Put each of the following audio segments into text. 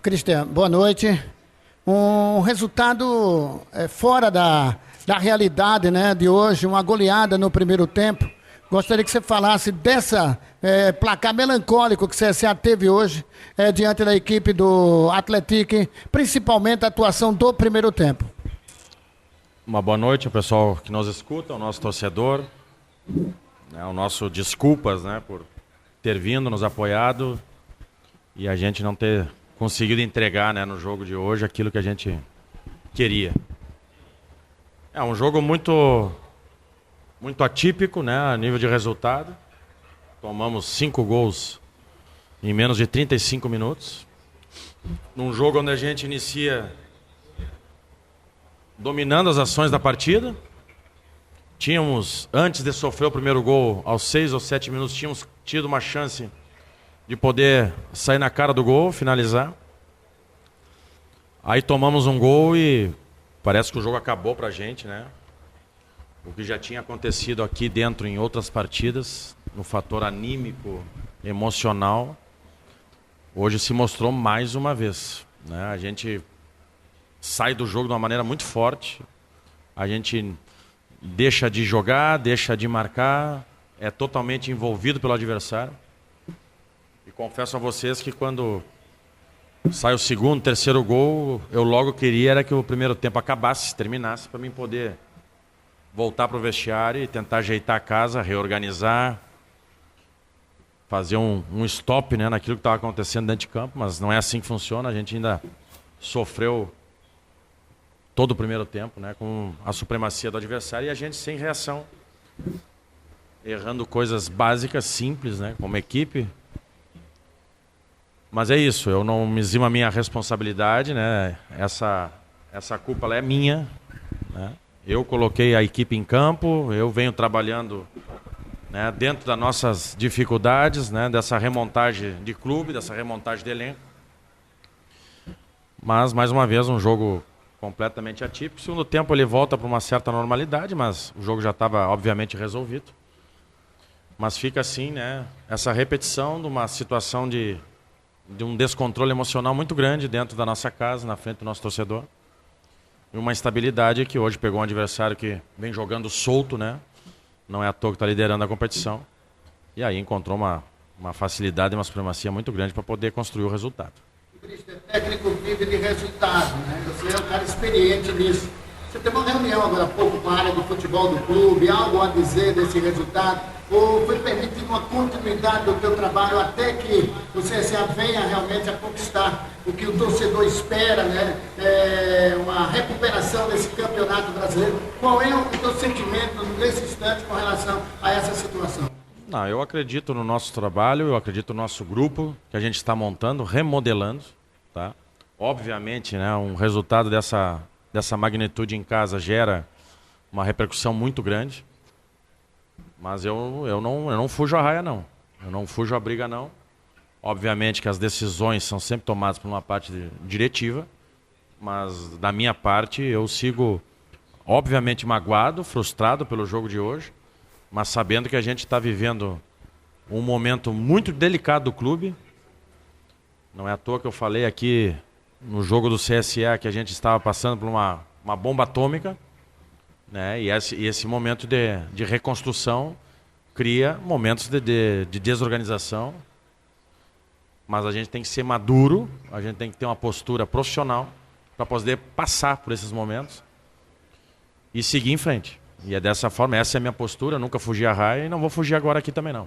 Cristian, boa noite. Um resultado fora da realidade, né, de hoje, uma goleada no primeiro tempo. Gostaria que você falasse dessa placar melancólico que o CSA teve hoje diante da equipe do Atlético, principalmente a atuação do primeiro tempo. Uma boa noite ao pessoal que nos escuta, ao nosso torcedor, o nosso desculpas, né, por ter vindo, nos apoiado e a gente não ter conseguido entregar, né, no jogo de hoje aquilo que a gente queria. É um jogo muito atípico, né, a nível de resultado. Tomamos 5 gols em menos de 35 minutos. Num jogo onde a gente inicia dominando as ações da partida. Tínhamos, antes de sofrer o primeiro gol, aos 6 ou 7 minutos, tínhamos tido uma chance de poder sair na cara do gol, finalizar. Aí tomamos um gol e parece que o jogo acabou pra gente, né? O que já tinha acontecido aqui dentro em outras partidas, no fator anímico, emocional, hoje se mostrou mais uma vez, né? A gente sai do jogo de uma maneira muito forte, a gente deixa de jogar, deixa de marcar, é totalmente envolvido pelo adversário. E confesso a vocês que quando sai o segundo, terceiro gol, eu logo queria era que o primeiro tempo acabasse, terminasse, para mim poder voltar para o vestiário e tentar ajeitar a casa, reorganizar, fazer um stop, né, naquilo que estava acontecendo dentro de campo, mas não é assim que funciona. A gente ainda sofreu todo o primeiro tempo, né, com a supremacia do adversário e a gente sem reação, errando coisas básicas, simples, né, como equipe. Mas é isso, eu não me eximo a minha responsabilidade, né, essa culpa ela é minha, né? Eu coloquei a equipe em campo, eu venho trabalhando, né, dentro das nossas dificuldades, né, dessa remontagem de clube, dessa remontagem de elenco. Mas, mais uma vez, um jogo completamente atípico. O segundo tempo ele volta para uma certa normalidade, mas o jogo já estava, obviamente, resolvido. Mas fica assim, né, essa repetição de uma situação de um descontrole emocional muito grande dentro da nossa casa, na frente do nosso torcedor. E uma instabilidade que hoje pegou um adversário que vem jogando solto, né? Não é à toa que está liderando a competição. E aí encontrou uma facilidade e uma supremacia muito grande para poder construir o resultado. O Cristian, técnico vive de resultado, né? Você é um cara experiente nisso. Você teve uma reunião agora há pouco com a área do futebol do clube, algo a dizer desse resultado? Ou foi permitido uma continuidade do teu trabalho até que o CSA venha realmente a conquistar o que o torcedor espera, né? Uma recuperação desse campeonato brasileiro? Qual é o teu sentimento nesse instante com relação a essa situação? Não, eu acredito no nosso trabalho, eu acredito no nosso grupo que a gente está montando, remodelando, tá? Obviamente, né, um resultado dessa magnitude em casa gera uma repercussão muito grande. Mas eu não fujo a raia, não. Eu não fujo a briga, não. Obviamente que as decisões são sempre tomadas por uma parte diretiva, mas da minha parte eu sigo, obviamente, magoado, frustrado pelo jogo de hoje, mas sabendo que a gente está vivendo um momento muito delicado do clube. Não é à toa que eu falei aqui no jogo do CSA que a gente estava passando por uma bomba atômica. Né? E esse momento de reconstrução cria momentos de desorganização, mas a gente tem que ser maduro, a gente tem que ter uma postura profissional para poder passar por esses momentos e seguir em frente. E é dessa forma, essa é a minha postura, eu nunca fugi a raia e não vou fugir agora aqui também não.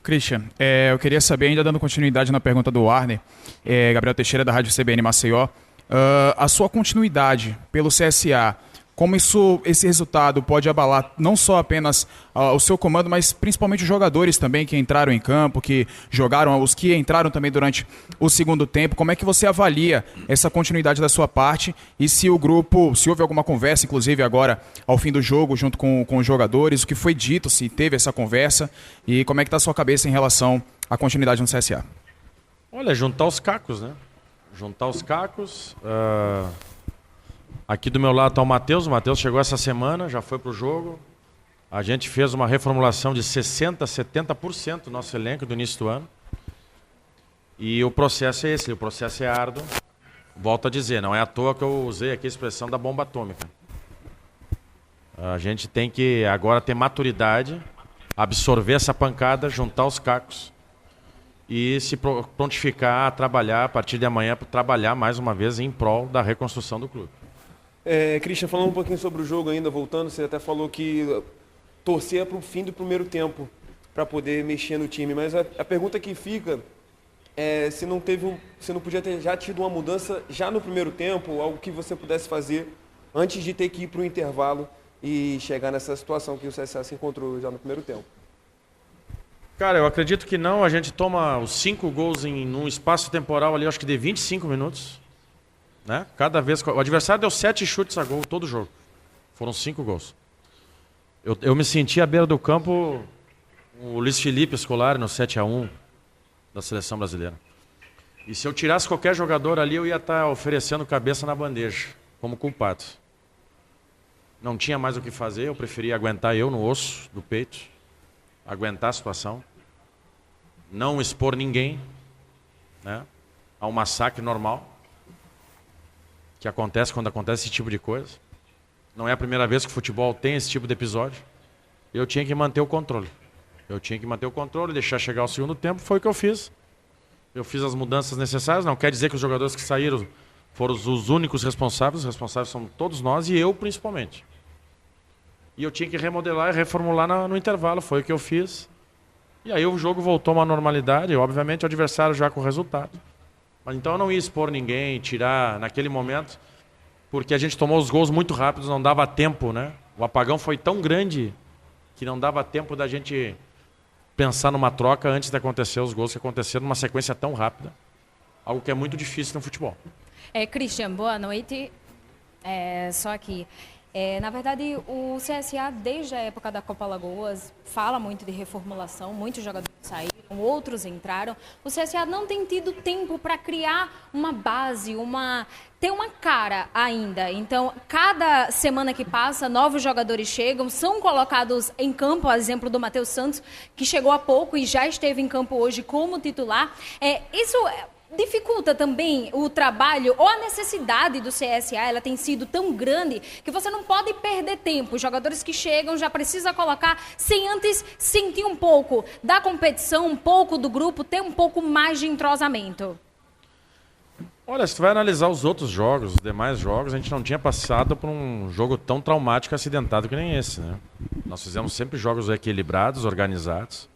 Cristian, eu queria saber, ainda dando continuidade na pergunta do Warner, Gabriel Teixeira da Rádio CBN Maceió, a sua continuidade pelo CSA, como esse resultado pode abalar não só apenas o seu comando, mas principalmente os jogadores também que entraram em campo, que jogaram, os que entraram também durante o segundo tempo. Como é que você avalia essa continuidade da sua parte e se o grupo, se houve alguma conversa, inclusive agora ao fim do jogo, junto com os jogadores, o que foi dito, se teve essa conversa e como é que está a sua cabeça em relação à continuidade no CSA? Olha, juntar os cacos, né? Juntar os cacos... Aqui do meu lado está o Matheus chegou essa semana, já foi para o jogo. A gente fez uma reformulação de 60%, 70% do nosso elenco do início do ano. E o processo é esse, o processo é árduo. Volto a dizer, não é à toa que eu usei aqui a expressão da bomba atômica. A gente tem que agora ter maturidade, absorver essa pancada, juntar os cacos e se prontificar a trabalhar a partir de amanhã, para trabalhar mais uma vez em prol da reconstrução do clube. Christian, falando um pouquinho sobre o jogo ainda, voltando, você até falou que torcia para o fim do primeiro tempo para poder mexer no time, mas a pergunta que fica é se não podia ter já tido uma mudança já no primeiro tempo, algo que você pudesse fazer antes de ter que ir para o intervalo e chegar nessa situação que o CSA se encontrou já no primeiro tempo. Cara, eu acredito que não. A gente toma os 5 gols num espaço temporal ali, acho que de 25 minutos. Né? Cada vez. O adversário deu 7 chutes a gol todo jogo. Foram 5 gols. Eu me senti à beira do campo o Luiz Felipe Scolari no 7-1 da seleção brasileira. E se eu tirasse qualquer jogador ali, eu ia estar oferecendo cabeça na bandeja, como culpado. Não tinha mais o que fazer, eu preferia aguentar eu no osso do peito, aguentar a situação, não expor ninguém, né, ao massacre normal que acontece quando acontece esse tipo de coisa. Não é a primeira vez que o futebol tem esse tipo de episódio. Eu tinha que manter o controle. Deixar chegar o segundo tempo, foi o que eu fiz. Eu fiz as mudanças necessárias, não quer dizer que os jogadores que saíram foram os únicos responsáveis, os responsáveis são todos nós e eu principalmente. E eu tinha que remodelar e reformular no intervalo, foi o que eu fiz. E aí o jogo voltou a uma normalidade, obviamente o adversário já com o resultado. Mas então eu não ia expor ninguém, tirar naquele momento, porque a gente tomou os gols muito rápidos, não dava tempo, né? O apagão foi tão grande que não dava tempo da gente pensar numa troca antes de acontecer os gols que aconteceram numa sequência tão rápida. Algo que é muito difícil no futebol. Christian, boa noite. Só aqui. Na verdade, o CSA, desde a época da Copa Alagoas, fala muito de reformulação, muitos jogadores saíram, outros entraram. O CSA não tem tido tempo para criar uma base, ter uma cara ainda. Então, cada semana que passa, novos jogadores chegam, são colocados em campo, a exemplo do Matheus Santos, que chegou há pouco e já esteve em campo hoje como titular. Isso dificulta também o trabalho ou a necessidade do CSA, ela tem sido tão grande que você não pode perder tempo. Os jogadores que chegam já precisa colocar sem antes sentir um pouco da competição, um pouco do grupo, ter um pouco mais de entrosamento. Olha, se tu vai analisar os outros jogos, os demais jogos, a gente não tinha passado por um jogo tão traumático e acidentado que nem esse, né? Nós fizemos sempre jogos equilibrados, organizados.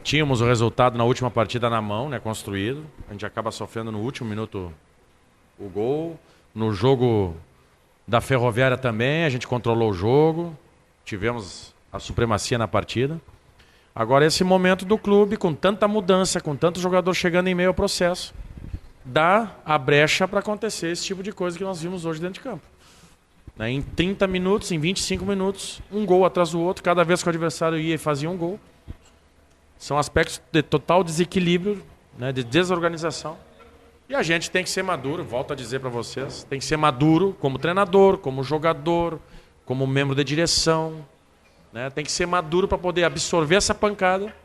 Tínhamos o resultado na última partida na mão, né, construído. A gente acaba sofrendo no último minuto o gol. No jogo da Ferroviária também, a gente controlou o jogo. Tivemos a supremacia na partida. Agora, esse momento do clube, com tanta mudança, com tanto jogador chegando em meio ao processo, dá a brecha para acontecer esse tipo de coisa que nós vimos hoje dentro de campo. Em 30 minutos, em 25 minutos, um gol atrás do outro. Cada vez que o adversário ia e fazia um gol. São aspectos de total desequilíbrio, né, de desorganização. E a gente tem que ser maduro, volto a dizer para vocês, tem que ser maduro como treinador, como jogador, como membro da direção. Né, tem que ser maduro para poder absorver essa pancada,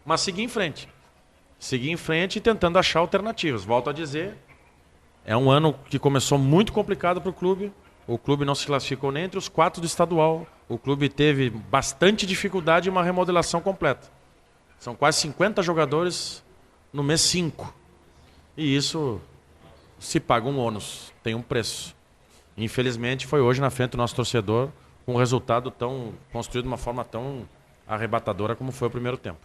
mas seguir em frente. Seguir em frente e tentando achar alternativas. Volto a dizer, é um ano que começou muito complicado para o clube. O clube não se classificou nem entre os 4 do estadual. O clube teve bastante dificuldade em uma remodelação completa. São quase 50 jogadores no mês 5. E isso se paga um ônus, tem um preço. Infelizmente foi hoje na frente do nosso torcedor com um resultado tão construído de uma forma tão arrebatadora como foi o primeiro tempo.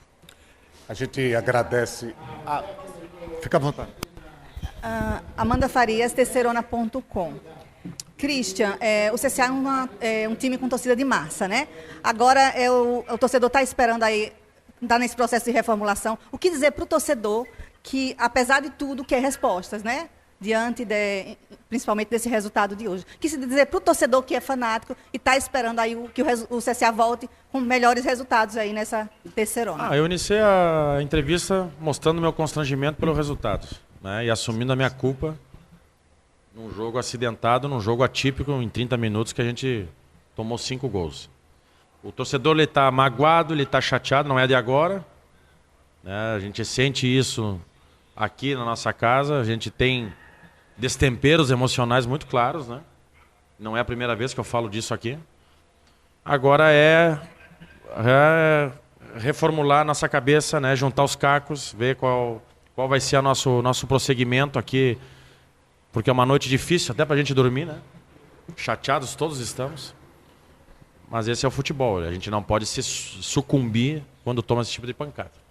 A gente agradece. Fica à vontade. Amanda Farias, terceirona.com. Christian, o CSA é um time com torcida de massa, né? Agora o torcedor está esperando aí, está nesse processo de reformulação. O que dizer para o torcedor que, apesar de tudo, quer respostas, né? Diante, principalmente, desse resultado de hoje. O que se dizer para o torcedor que é fanático e está esperando aí que o CSA volte com melhores resultados aí nessa terceirona? Eu iniciei a entrevista mostrando meu constrangimento pelo resultado, né? E assumindo a minha culpa num jogo acidentado, num jogo atípico, em 30 minutos, que a gente tomou 5 gols. O torcedor está magoado, ele está chateado, não é de agora. né? A gente sente isso aqui na nossa casa, a gente tem destemperos emocionais muito claros, né? Não é a primeira vez que eu falo disso aqui. Agora é reformular a nossa cabeça, né? Juntar os cacos, ver qual vai ser o nosso prosseguimento aqui, porque é uma noite difícil até pra gente dormir, né? Chateados todos estamos. Mas esse é o futebol, a gente não pode se sucumbir quando toma esse tipo de pancada.